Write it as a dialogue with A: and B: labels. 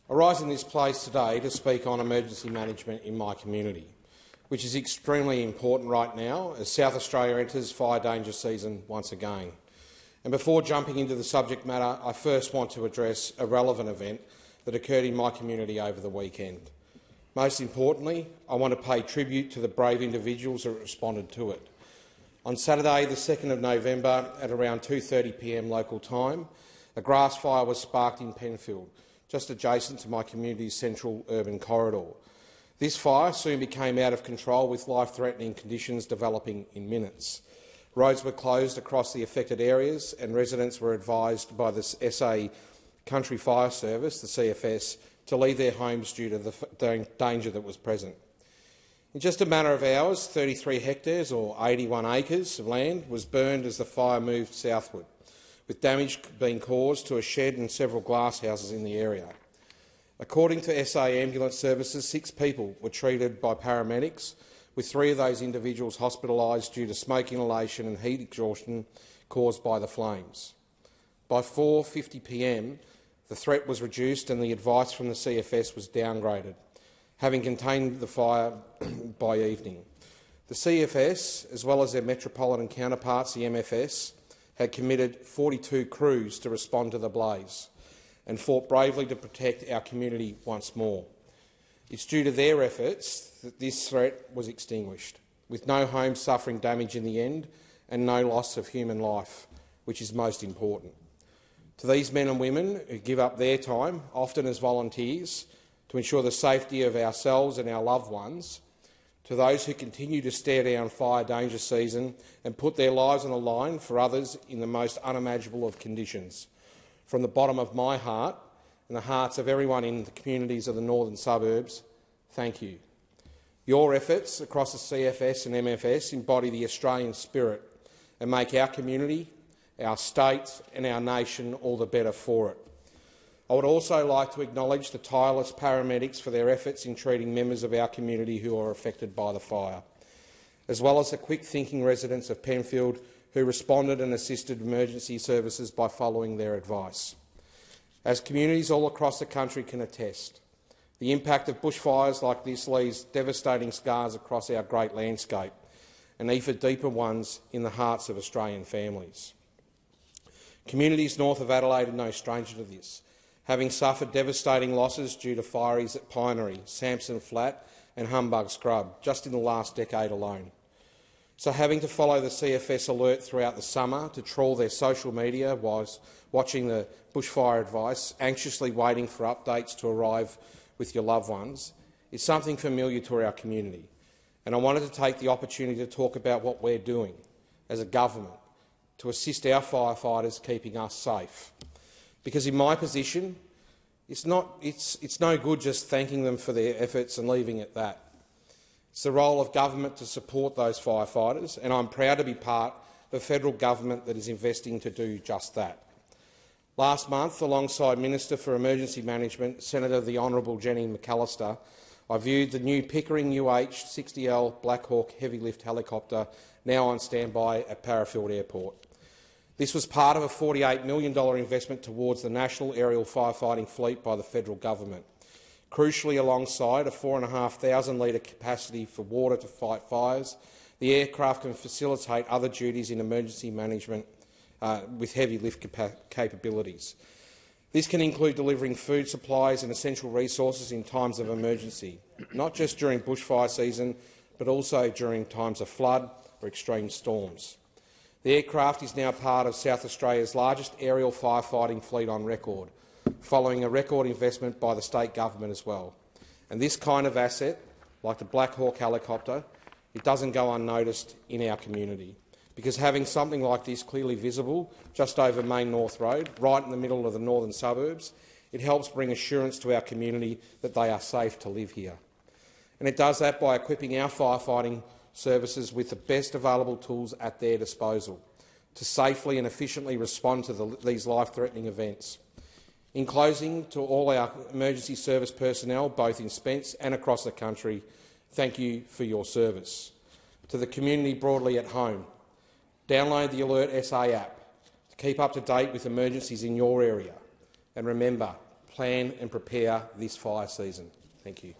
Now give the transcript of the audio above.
A: I rise in this place today to speak on emergency management in my community, which is extremely important right now as South Australia enters fire danger season once again. And before jumping into the subject matter, I first want to address a relevant event that occurred in my community over the weekend. Most importantly, I want to pay tribute to the brave individuals that responded to it. On Saturday, the 2nd of November, at around 2:30 p.m. local time, a grass fire was sparked in Penfield, just adjacent to my community's central urban corridor. This fire soon became out of control, with life-threatening conditions developing in minutes. Roads were closed across the affected areas, and residents were advised by the SA Country Fire Service, the CFS, to leave their homes due to the danger that was present. In just a matter of hours, 33 hectares or 81 acres of land was burned as the fire moved southward, with damage being caused to a shed and several glass houses in the area. According to SA Ambulance Services, 6 people were treated by paramedics, with 3 of those individuals hospitalised due to smoke inhalation and heat exhaustion caused by the flames. By 4:50 p.m, the threat was reduced and the advice from the CFS was downgraded, having contained the fire by evening. The CFS, as well as their metropolitan counterparts, the MFS, had committed 42 crews to respond to the blaze and fought bravely to protect our community once more. It's due to their efforts that this threat was extinguished, with no homes suffering damage in the end and no loss of human life, which is most important. To these men and women who give up their time, often as volunteers, to ensure the safety of ourselves and our loved ones, to those who continue to stare down fire danger season and put their lives on the line for others in the most unimaginable of conditions, from the bottom of my heart and the hearts of everyone in the communities of the northern suburbs, thank you. Your efforts across the CFS and MFS embody the Australian spirit and make our community, our state and our nation all the better for it. I would also like to acknowledge the tireless paramedics for their efforts in treating members of our community who are affected by the fire, as well as the quick-thinking residents of Penfield who responded and assisted emergency services by following their advice. As communities all across the country can attest, the impact of bushfires like this leaves devastating scars across our great landscape, and even deeper ones in the hearts of Australian families. Communities north of Adelaide are no stranger to this, having suffered devastating losses due to fires at Pinery, Sampson Flat and Humbug Scrub just in the last decade alone. So having to follow the CFS alert throughout the summer, to trawl their social media whilst watching the bushfire advice, anxiously waiting for updates to arrive with your loved ones, is something familiar to our community. And I wanted to take the opportunity to talk about what we're doing as a government to assist our firefighters keeping us safe. Because in my position, it's no good just thanking them for their efforts and leaving it at that. It's the role of government to support those firefighters, and I'm proud to be part of a federal government that is investing to do just that. Last month, alongside Minister for Emergency Management, Senator the Honourable Jenny McAllister, I viewed the new Pickering UH-60L Black Hawk heavy lift helicopter now on standby at Parafield Airport. This was part of a $48 million investment towards the national aerial firefighting fleet by the federal government. Crucially, alongside a 4,500 litre capacity for water to fight fires, the aircraft can facilitate other duties in emergency management with heavy lift capabilities. This can include delivering food supplies and essential resources in times of emergency, not just during bushfire season, but also during times of flood or extreme storms. The aircraft is now part of South Australia's largest aerial firefighting fleet on record, following a record investment by the state government as well. And this kind of asset, like the Black Hawk helicopter, it doesn't go unnoticed in our community, because having something like this clearly visible just over Main North Road, right in the middle of the northern suburbs, it helps bring assurance to our community that they are safe to live here. And it does that by equipping our firefighting services with the best available tools at their disposal to safely and efficiently respond to these life-threatening events. In closing, to all our emergency service personnel, both in Spence and across the country, thank you for your service. To the community broadly at home, download the Alert SA app to keep up to date with emergencies in your area. And remember, plan and prepare this fire season. Thank you.